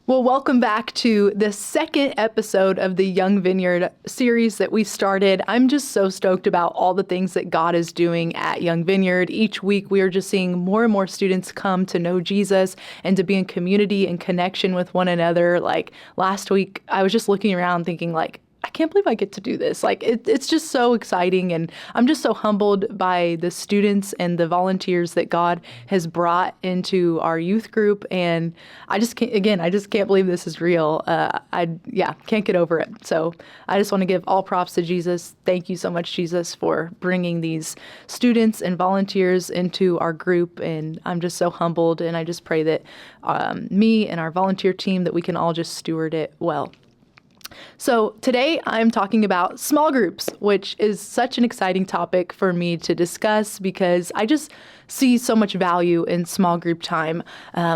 Well, welcome back to the second episode of the Young Vineyard series that we started. I'm just so stoked about all the things that God is doing at Young Vineyard. Each week, we are just seeing more and more students come to know Jesus and to be in community and connection with one another. Like last week, I was just looking around thinking I can't believe I get to do this. It's just so exciting. And I'm just so humbled by the students and the volunteers that God has brought into our youth group. And I just can't believe this is real. Can't get over it. So I just want to give all props to Jesus. Thank you so much, Jesus, for bringing these students and volunteers into our group. And I'm just so humbled. And I just pray that me and our volunteer team, that we can all just steward it well. So today I'm talking about small groups, which is such an exciting topic for me to discuss because I just see so much value in small group time.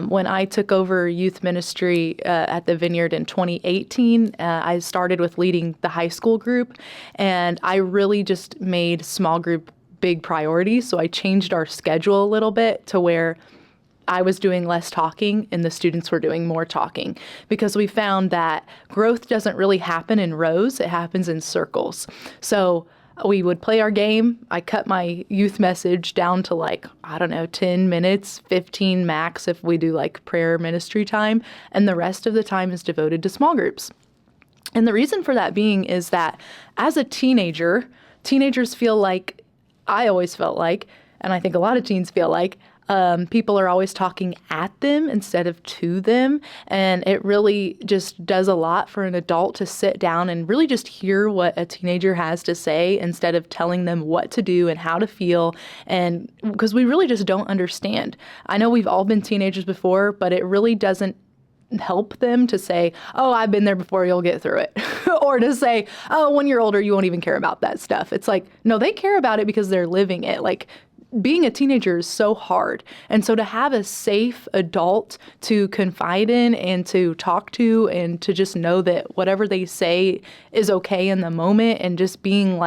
When I took over youth ministry at the Vineyard in 2018, I started with leading the high school group, and I really just made small group big priority. So I changed our schedule a little bit to where I was doing less talking and the students were doing more talking, because we found that growth doesn't really happen in rows, it happens in circles. So we would play our game. I cut my youth message down to 10 minutes, 15 max if we do prayer ministry time, and the rest of the time is devoted to small groups. And the reason for that being is that as a teenagers feel like, I always felt like, and I think a lot of teens feel like, people are always talking at them instead of to them. And it really just does a lot for an adult to sit down and really just hear what a teenager has to say instead of telling them what to do and how to feel. And because we really just don't understand. I know we've all been teenagers before, but it really doesn't help them to say, oh, I've been there before, you'll get through it. Or to say, oh, when you're older, you won't even care about that stuff. It's no, they care about it because they're living it. Being a teenager is so hard. And so to have a safe adult to confide in and to talk to and to just know that whatever they say is okay in the moment and just being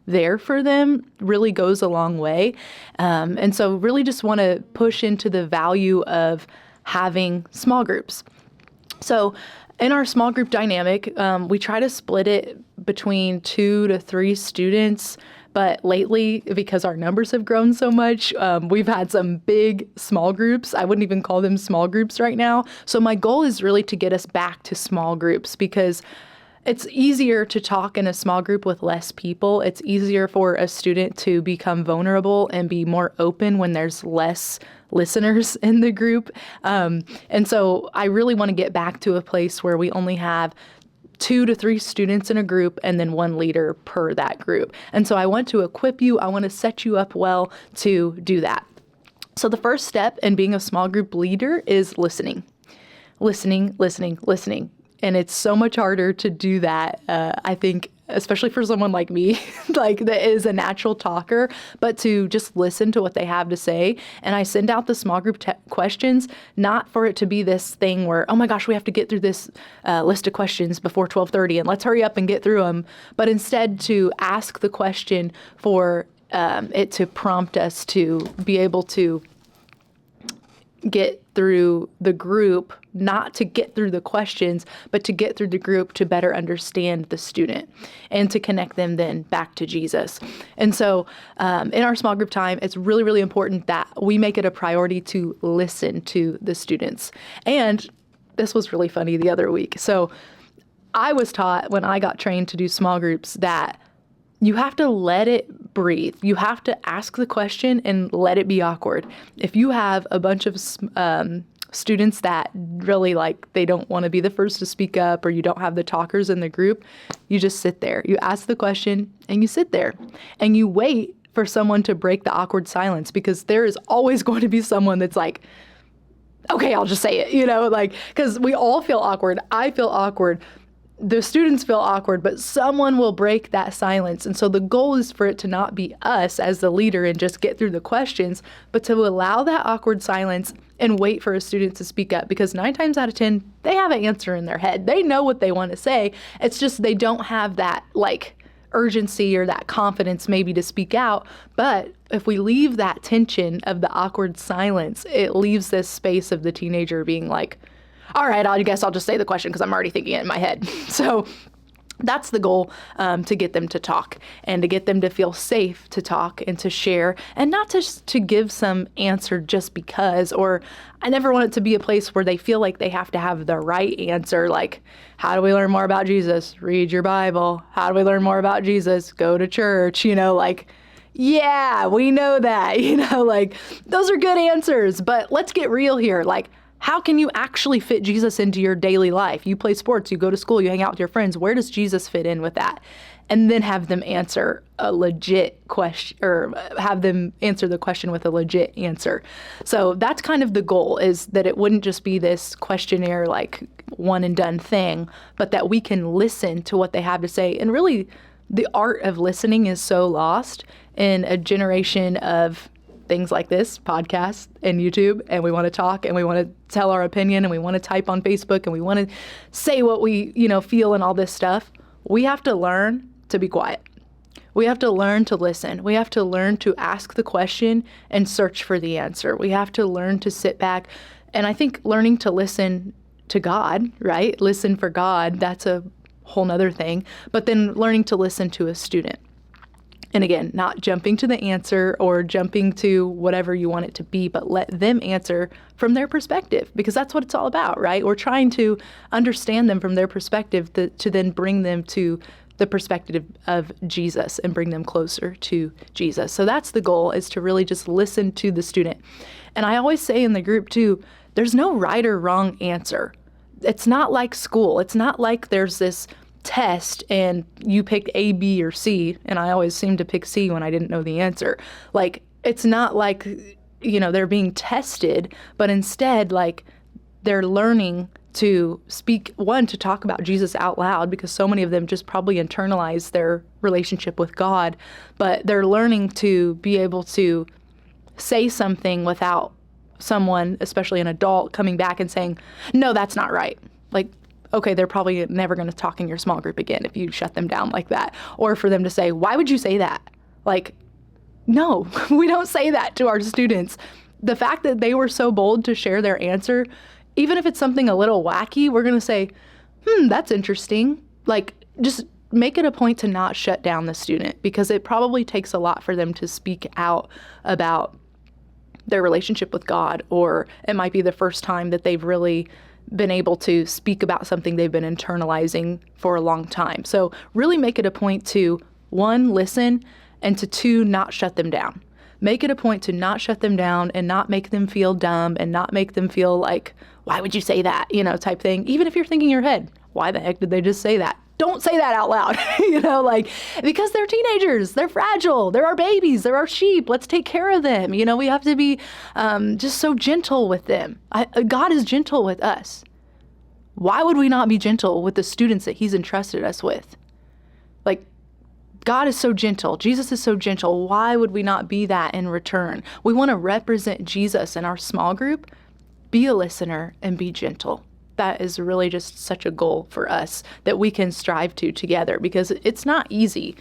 there for them really goes a long way. And so really just want to push into the value of having small groups. So in our small group dynamic, we try to split it between 2 to 3 students. But lately, because our numbers have grown so much, we've had some big small groups. I wouldn't even call them small groups right now. So my goal is really to get us back to small groups, because it's easier to talk in a small group with less people. It's easier for a student to become vulnerable and be more open when there's less listeners in the group. And so I really want to get back to a place where we only have 2 to 3 students in a group and then 1 leader per that group. And so I want to equip you. I want to set you up well to do that. So the first step in being a small group leader is listening. Listening. And it's so much harder to do that, I think, especially for someone like me, that is a natural talker, but to just listen to what they have to say. And I send out the small group questions, not for it to be this thing where, oh my gosh, we have to get through this list of questions before 12:30 and let's hurry up and get through them. But instead to ask the question for it to prompt us to be able to get through the group, not to get through the questions, but to get through the group to better understand the student and to connect them then back to Jesus. And so in our small group time, it's really, really important that we make it a priority to listen to the students. And this was really funny the other week. So I was taught when I got trained to do small groups that you have to let it breathe. You have to ask the question and let it be awkward. If you have a bunch of students that really they don't want to be the first to speak up, or you don't have the talkers in the group, you just sit there. You ask the question and you sit there and you wait for someone to break the awkward silence, because there is always going to be someone that's okay, I'll just say it, because we all feel awkward. I feel awkward. The students feel awkward, but someone will break that silence. And so the goal is for it to not be us as the leader and just get through the questions, but to allow that awkward silence and wait for a student to speak up, because 9 times out of 10, they have an answer in their head. They know what they want to say. It's just they don't have that urgency or that confidence maybe to speak out. But if we leave that tension of the awkward silence, it leaves this space of the teenager being all right, I guess I'll just say the question because I'm already thinking it in my head. So that's the goal, to get them to talk and to get them to feel safe to talk and to share, and not to give some answer just because. Or I never want it to be a place where they feel like they have to have the right answer. Like, how do we learn more about Jesus? Read your Bible. How do we learn more about Jesus? Go to church. Like, yeah, we know that, like those are good answers, but let's get real here. Like, how can you actually fit Jesus into your daily life? You play sports, you go to school, you hang out with your friends. Where does Jesus fit in with that? And then have them answer a legit question, or have them answer the question with a legit answer. So that's kind of the goal, is that it wouldn't just be this questionnaire, like one and done thing, but that we can listen to what they have to say. And really, the art of listening is so lost in a generation of things like this podcast and YouTube, and we want to talk and we want to tell our opinion and we want to type on Facebook and we want to say what we, feel and all this stuff. We have to learn to be quiet. We have to learn to listen. We have to learn to ask the question and search for the answer. We have to learn to sit back. And I think learning to listen to God, right? Listen for God, that's a whole nother thing. But then learning to listen to a student. And again, not jumping to the answer or jumping to whatever you want it to be, but let them answer from their perspective, because that's what it's all about, right? We're trying to understand them from their perspective to then bring them to the perspective of Jesus and bring them closer to Jesus. So that's the goal, is to really just listen to the student. And I always say in the group too, there's no right or wrong answer. It's not like school. It's not like there's this test and you picked A, B, or C, and I always seem to pick C when I didn't know the answer. Like, it's not like, they're being tested, but instead, like, they're learning to speak, to talk about Jesus out loud, because so many of them just probably internalize their relationship with God, but they're learning to be able to say something without someone, especially an adult, coming back and saying, no, that's not right. Like, okay, they're probably never going to talk in your small group again if you shut them down like that. Or for them to say, why would you say that? Like, no, we don't say that to our students. The fact that they were so bold to share their answer, even if it's something a little wacky, we're going to say, that's interesting. Like, just make it a point to not shut down the student, because it probably takes a lot for them to speak out about their relationship with God, or it might be the first time that they've really been able to speak about something they've been internalizing for a long time. So really make it a point to, 1, listen, and to 2, not shut them down. Make it a point to not shut them down and not make them feel dumb and not make them feel like, why would you say that, type thing. Even if you're thinking in your head, why the heck did they just say that? Don't say that out loud, because they're teenagers, they're fragile, they're our babies, they're our sheep. Let's take care of them. We have to be just so gentle with them. God is gentle with us. Why would we not be gentle with the students that he's entrusted us with? Like, God is so gentle. Jesus is so gentle. Why would we not be that in return? We want to represent Jesus in our small group. Be a listener and be gentle. That is really just such a goal for us that we can strive to together, because it's not easy,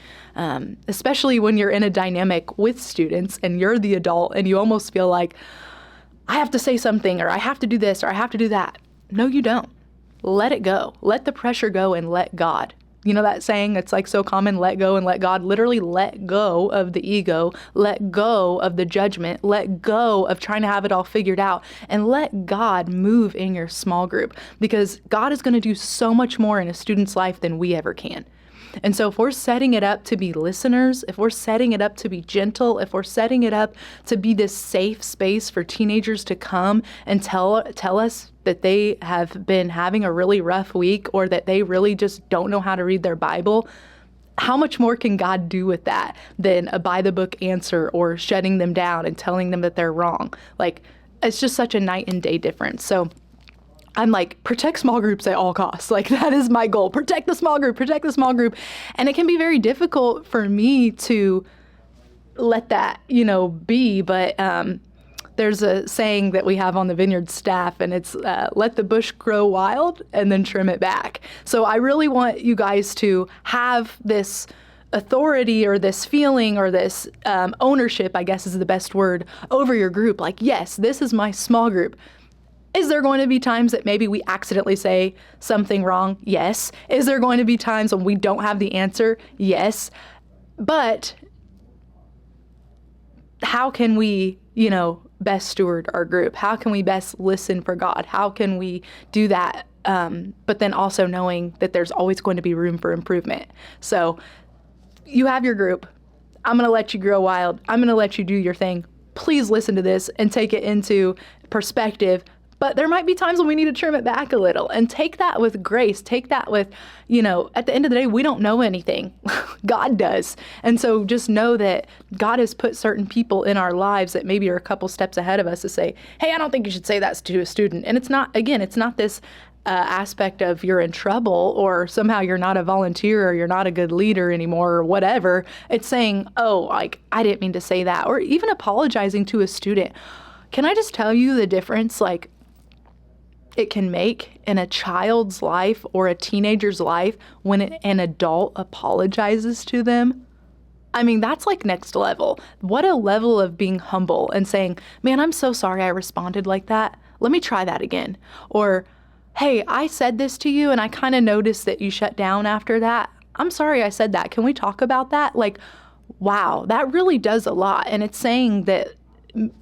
especially when you're in a dynamic with students and you're the adult and you almost feel like, I have to say something, or I have to do this, or I have to do that. No, you don't. Let it go. Let the pressure go and let God. That saying, it's like so common, let go and let God. Literally let go of the ego, let go of the judgment, let go of trying to have it all figured out, and let God move in your small group, because God is going to do so much more in a student's life than we ever can. And so if we're setting it up to be listeners, if we're setting it up to be gentle, if we're setting it up to be this safe space for teenagers to come and tell us that they have been having a really rough week, or that they really just don't know how to read their Bible, how much more can God do with that than a by the book answer or shutting them down and telling them that they're wrong? Like, it's just such a night and day difference. So I'm like, protect small groups at all costs. Like, that is my goal. Protect the small group, protect the small group. And it can be very difficult for me to let that, be. But there's a saying that we have on the Vineyard staff, and it's let the bush grow wild and then trim it back. So I really want you guys to have this authority, or this feeling, or this ownership, I guess is the best word, over your group. Like, yes, this is my small group. Is there going to be times that maybe we accidentally say something wrong? Yes. Is there going to be times when we don't have the answer? Yes. But how can we, best steward our group? How can we best listen for God? How can we do that? But then also knowing that there's always going to be room for improvement. So you have your group. I'm going to let you grow wild. I'm going to let you do your thing. Please listen to this and take it into perspective. But there might be times when we need to trim it back a little, and take that with grace. Take that with, at the end of the day, we don't know anything. God does. And so just know that God has put certain people in our lives that maybe are a couple steps ahead of us to say, hey, I don't think you should say that to a student. And it's not this aspect of you're in trouble or somehow you're not a volunteer or you're not a good leader anymore or whatever. It's saying, I didn't mean to say that, or even apologizing to a student. Can I just tell you the difference it can make in a child's life or a teenager's life when an adult apologizes to them? I mean, that's next level. What a level of being humble and saying, man, I'm so sorry I responded like that. Let me try that again. Or, hey, I said this to you and I kind of noticed that you shut down after that. I'm sorry I said that. Can we talk about that? Wow, that really does a lot. And it's saying that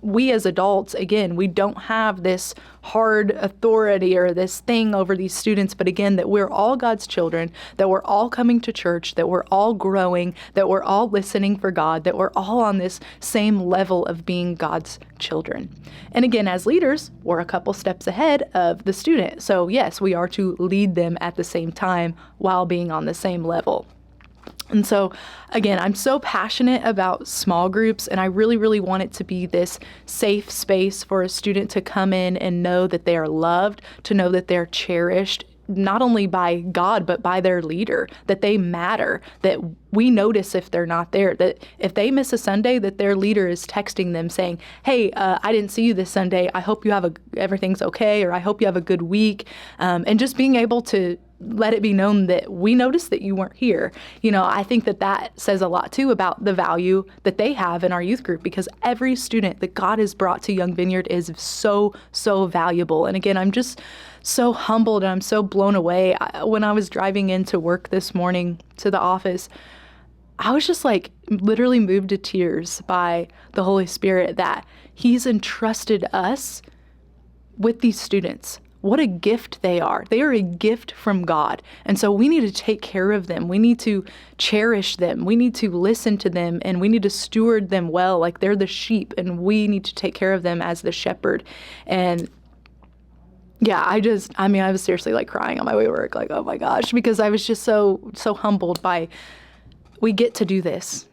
we as adults, again, we don't have this hard authority or this thing over these students, but again, that we're all God's children, that we're all coming to church, that we're all growing, that we're all listening for God, that we're all on this same level of being God's children. And again, as leaders, we're a couple steps ahead of the student. So yes, we are to lead them at the same time while being on the same level. And so, again, I'm so passionate about small groups, and I really, really want it to be this safe space for a student to come in and know that they are loved, to know that they're cherished, not only by God, but by their leader, that they matter, that we notice if they're not there, that if they miss a Sunday, that their leader is texting them saying, hey, I didn't see you this Sunday. I hope you have everything's okay, or I hope you have a good week. And just being able to let it be known that we noticed that you weren't here. I think that says a lot too about the value that they have in our youth group, because every student that God has brought to Young Vineyard is so, so valuable. And again, I'm just so humbled and I'm so blown away. When I was driving into work this morning to the office, I was just literally moved to tears by the Holy Spirit that He's entrusted us with these students. What a gift they are. They are a gift from God. And so we need to take care of them. We need to cherish them. We need to listen to them, and we need to steward them well. They're the sheep, and we need to take care of them as the shepherd. And yeah, I was seriously crying on my way to work, oh my gosh, because I was just so humbled by, we get to do this,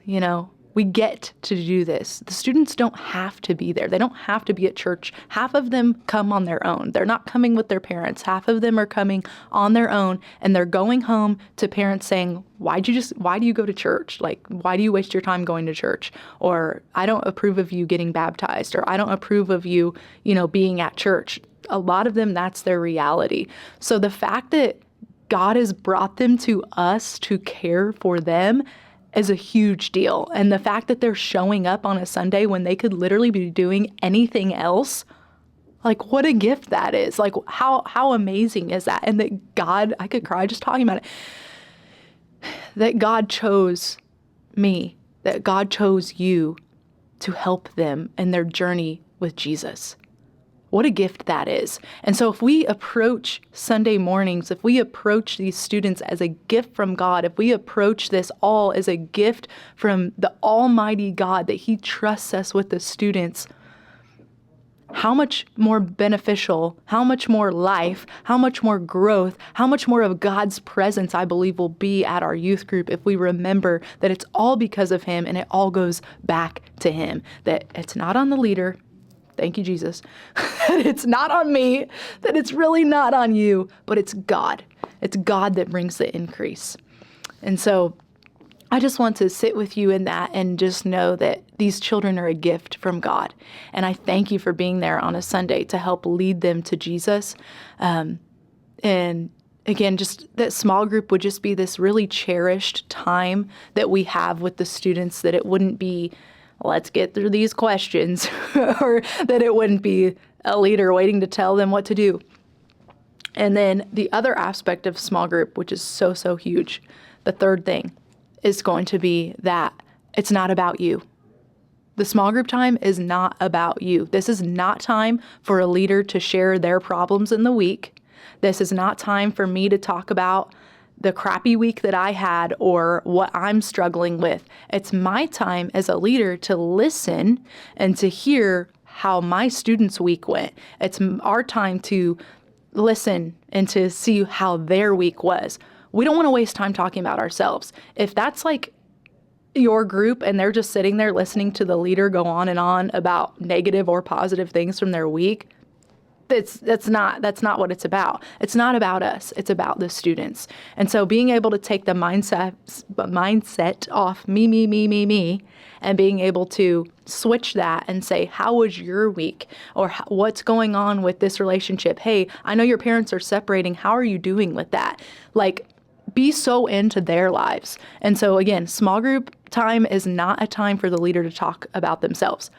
We get to do this. The students don't have to be there. They don't have to be at church. Half of them come on their own. They're not coming with their parents. Half of them are coming on their own, and they're going home to parents saying, why do you go to church? Why do you waste your time going to church? Or I don't approve of you getting baptized, or I don't approve of you, being at church. A lot of them, that's their reality. So the fact that God has brought them to us to care for them is a huge deal. And the fact that they're showing up on a Sunday when they could literally be doing anything else, what a gift that is. How amazing is that? And that God, I could cry just talking about it, that God chose me, that God chose you to help them in their journey with Jesus. What a gift that is. And so if we approach Sunday mornings, if we approach these students as a gift from God, if we approach this all as a gift from the Almighty God, that He trusts us with the students, how much more beneficial, how much more life, how much more growth, how much more of God's presence, I believe, will be at our youth group if we remember that it's all because of Him and it all goes back to Him, that it's not on the leader. Thank you, Jesus. It's not on me, that it's really not on you, but it's God. It's God that brings the increase. And so I just want to sit with you in that and just know that these children are a gift from God. And I thank you for being there on a Sunday to help lead them to Jesus. And again, just that small group would just be this really cherished time that we have with the students, that it wouldn't be, let's get through these questions, or that it wouldn't be, a leader waiting to tell them what to do. And then the other aspect of small group, which is so, so huge, the third thing is going to be that it's not about you. The small group time is not about you. This is not time for a leader to share their problems in the week. This is not time for me to talk about the crappy week that I had or what I'm struggling with. It's my time as a leader to listen and to hear how my students' week went. It's our time to listen and to see how their week was. We don't want to waste time talking about ourselves. If that's like your group and they're just sitting there listening to the leader go on and on about negative or positive things from their week, that's not what it's about. It's not about us. It's about the students. And so being able to take the mindset off me, and being able to switch that and say, how was your week? Or what's going on with this relationship? Hey, I know your parents are separating. How are you doing with that? Like, be so into their lives. And so again, small group time is not a time for the leader to talk about themselves.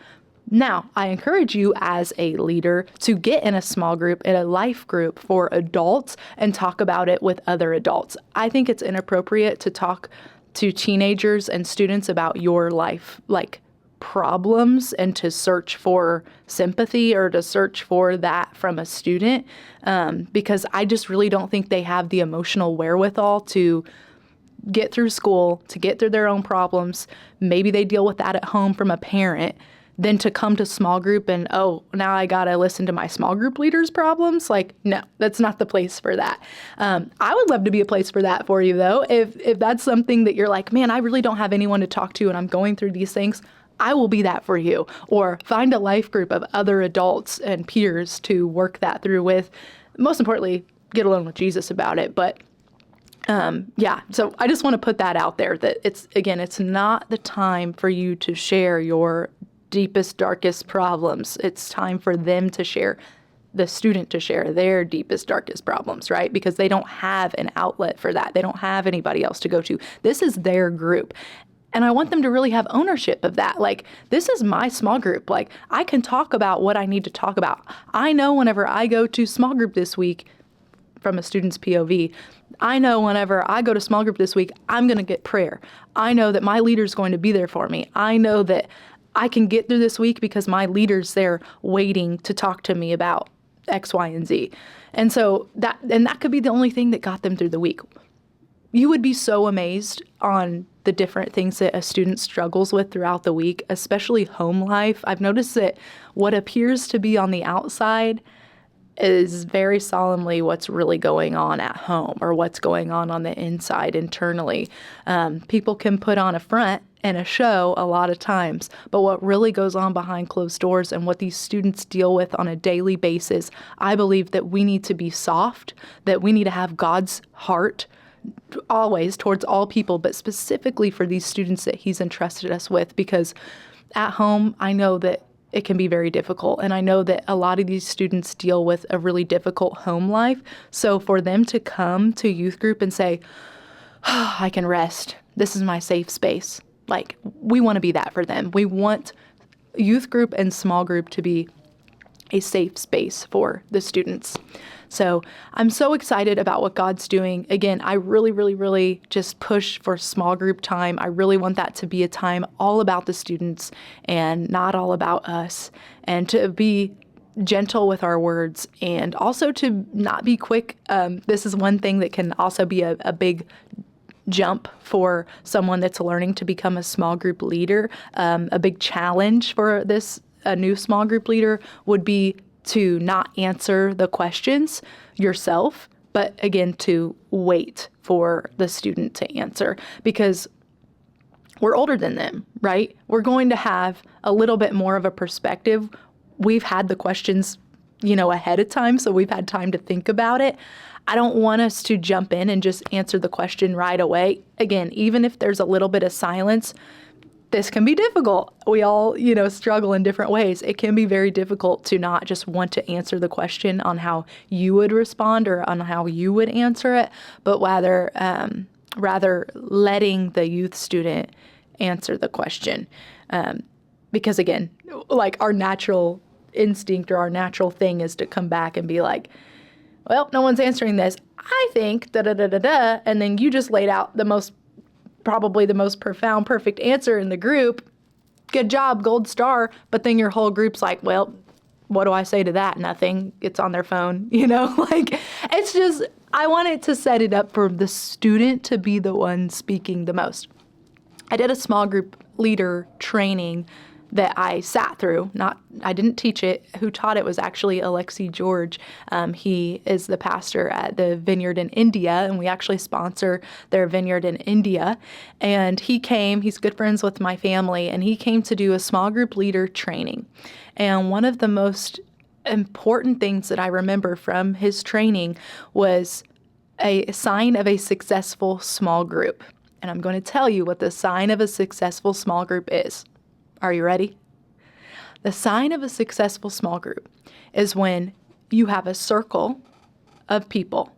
Now, I encourage you as a leader to get in a small group, in a life group for adults, and talk about it with other adults. I think it's inappropriate to talk to teenagers and students about your life, like problems, and to search for sympathy or to search for that from a student, because I just really don't think they have the emotional wherewithal to get through school, to get through their own problems. Maybe they deal with that at home from a parent. Then to come to small group and, oh, now I got to listen to my small group leader's problems. Like, no, that's not the place for that. I would love to be a place for that for you, though. If that's something that you're like, man, I really don't have anyone to talk to and I'm going through these things, I will be that for you. Or find a life group of other adults and peers to work that through with. Most importantly, get along with Jesus about it. But so I just want to put that out there, that it's not the time for you to share your deepest, darkest problems. It's time for them to share, the student to share their deepest, darkest problems, right? Because they don't have an outlet for that. They don't have anybody else to go to. This is their group. And I want them to really have ownership of that. Like, this is my small group. Like, I can talk about what I need to talk about. I know whenever I go to small group this week, from a student's POV, I know whenever I go to small group this week, I'm going to get prayer. I know that my leader's going to be there for me. I know that I can get through this week because my leader's there waiting to talk to me about X, Y, and Z. And so that could be the only thing that got them through the week. You would be so amazed on the different things that a student struggles with throughout the week, especially home life. I've noticed that what appears to be on the outside is very solemnly what's really going on at home, or what's going on the inside internally. People can put on a front and a show a lot of times, but what really goes on behind closed doors and what these students deal with on a daily basis, I believe that we need to be soft, that we need to have God's heart always towards all people, but specifically for these students that He's entrusted us with, because at home, I know that it can be very difficult. And I know that a lot of these students deal with a really difficult home life. So for them to come to youth group and say, oh, I can rest, this is my safe space. Like, we want to be that for them. We want youth group and small group to be a safe space for the students. So I'm so excited about what God's doing. Again, I really, really, really just push for small group time. I really want that to be a time all about the students and not all about us, and to be gentle with our words, and also to not be quick. This is one thing that can also be a big jump for someone that's learning to become a small group leader. A big challenge for a new small group leader would be to not answer the questions yourself, but again, to wait for the student to answer, because we're older than them, right? We're going to have a little bit more of a perspective. We've had the questions, ahead of time, so we've had time to think about it. I don't want us to jump in and just answer the question right away. Again, even if there's a little bit of silence, this can be difficult. We all, struggle in different ways. It can be very difficult to not just want to answer the question on how you would respond or on how you would answer it, but rather letting the youth student answer the question. Because again, like, our natural instinct or our natural thing is to come back and be like, well, no one's answering this. I think da-da-da-da-da. And then you just laid out probably the most profound, perfect answer in the group. Good job, gold star. But then your whole group's like, well, what do I say to that? Nothing. It's on their phone, like it's just, I wanted to set it up for the student to be the one speaking the most. I did a small group leader training that I sat through. I didn't teach it. Who taught it was actually Alexi George. He is the pastor at the Vineyard in India, and we actually sponsor their Vineyard in India. And he's good friends with my family, and he came to do a small group leader training. And one of the most important things that I remember from his training was a sign of a successful small group. And I'm going to tell you what the sign of a successful small group is. Are you ready? The sign of a successful small group is when you have a circle of people.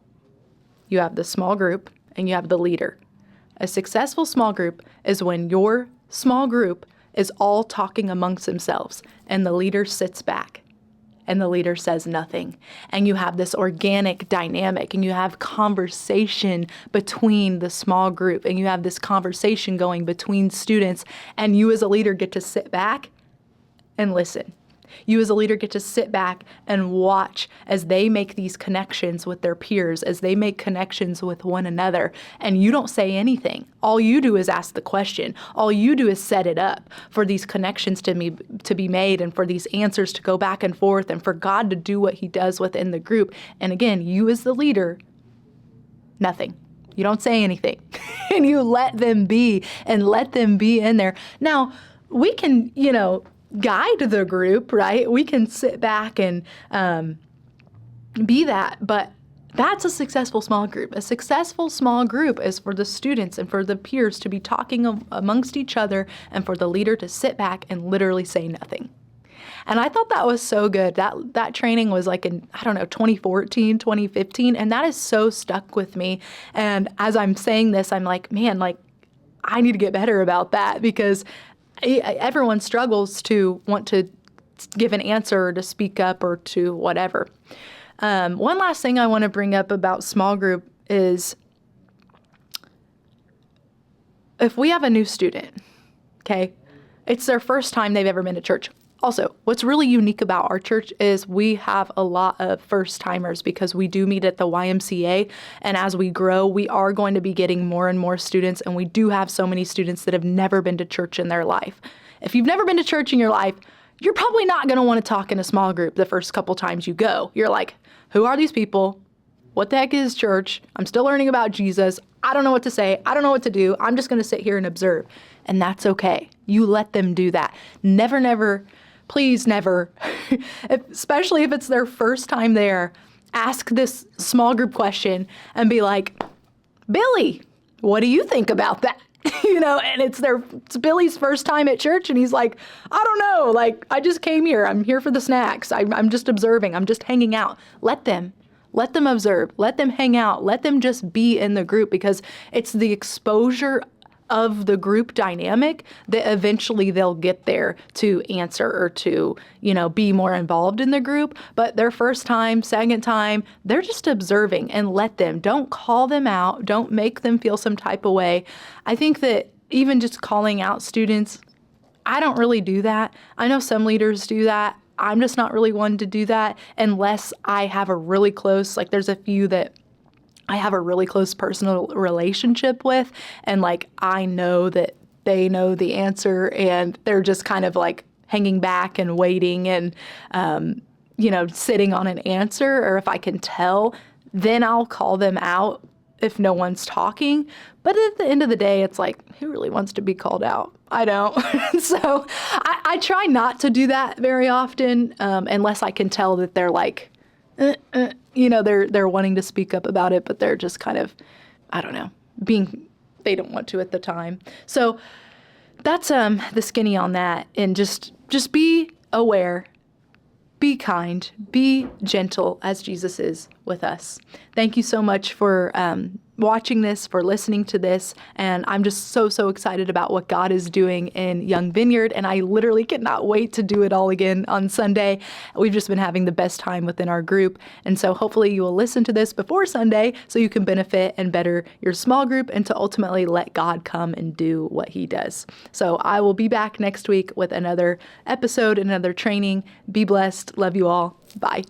You have the small group and you have the leader. A successful small group is when your small group is all talking amongst themselves and the leader sits back and the leader says nothing. And you have this organic dynamic and you have conversation between the small group and you have this conversation going between students, and you as a leader get to sit back and listen. You as a leader get to sit back and watch as they make these connections with their peers, as they make connections with one another, and you don't say anything. All you do is ask the question. All you do is set it up for these connections to be made and for these answers to go back and forth and for God to do what he does within the group. And again, you as the leader, nothing. You don't say anything and you let them be and let them be in there. Now, we can, guide the group, right? We can sit back and be that, but that's a successful small group. A successful small group is for the students and for the peers to be talking amongst each other and for the leader to sit back and literally say nothing. And I thought that was so good. That training was like in, 2014, 2015, and that is so stuck with me. And as I'm saying this, I'm like, man, like I need to get better about that because everyone struggles to want to give an answer or to speak up or to whatever. One last thing I want to bring up about small group is if we have a new student, okay, it's their first time they've ever been to church. Also, what's really unique about our church is we have a lot of first-timers because we do meet at the YMCA, and as we grow, we are going to be getting more and more students, and we do have so many students that have never been to church in their life. If you've never been to church in your life, you're probably not going to want to talk in a small group the first couple times you go. You're like, who are these people? What the heck is church? I'm still learning about Jesus. I don't know what to say. I don't know what to do. I'm just going to sit here and observe, and that's okay. You let them do that. Never, please never, especially if it's their first time there, ask this small group question and be like, Billy, what do you think about that? And it's Billy's first time at church and he's like, I don't know, like I just came here. I'm here for the snacks. I'm just observing. I'm just hanging out. Let them observe. Let them hang out. Let them just be in the group because it's the exposure of the group dynamic that eventually they'll get there to answer or to, be more involved in the group. But their first time, second time, they're just observing and let them. Don't call them out. Don't make them feel some type of way. I think that even just calling out students, I don't really do that. I know some leaders do that. I'm just not really one to do that unless I have a really close, like there's a few that I have a really close personal relationship with, and like I know that they know the answer and they're just kind of like hanging back and waiting and sitting on an answer, or if I can tell, then I'll call them out if no one's talking. But at the end of the day, it's like, who really wants to be called out? I don't. So I try not to do that very often unless I can tell that they're like, they're wanting to speak up about it, but they're just kind of, they don't want to at the time. So that's the skinny on that. And just be aware, be kind, be gentle as Jesus is with us. Thank you so much for watching this, for listening to this, and I'm just so excited about what God is doing in Young Vineyard, and I literally cannot wait to do it all again on Sunday. We've just been having the best time within our group, and so hopefully you will listen to this before Sunday so you can benefit and better your small group and to ultimately let God come and do what he does. So I will be back next week with another episode, another training. Be blessed. Love you all. Bye.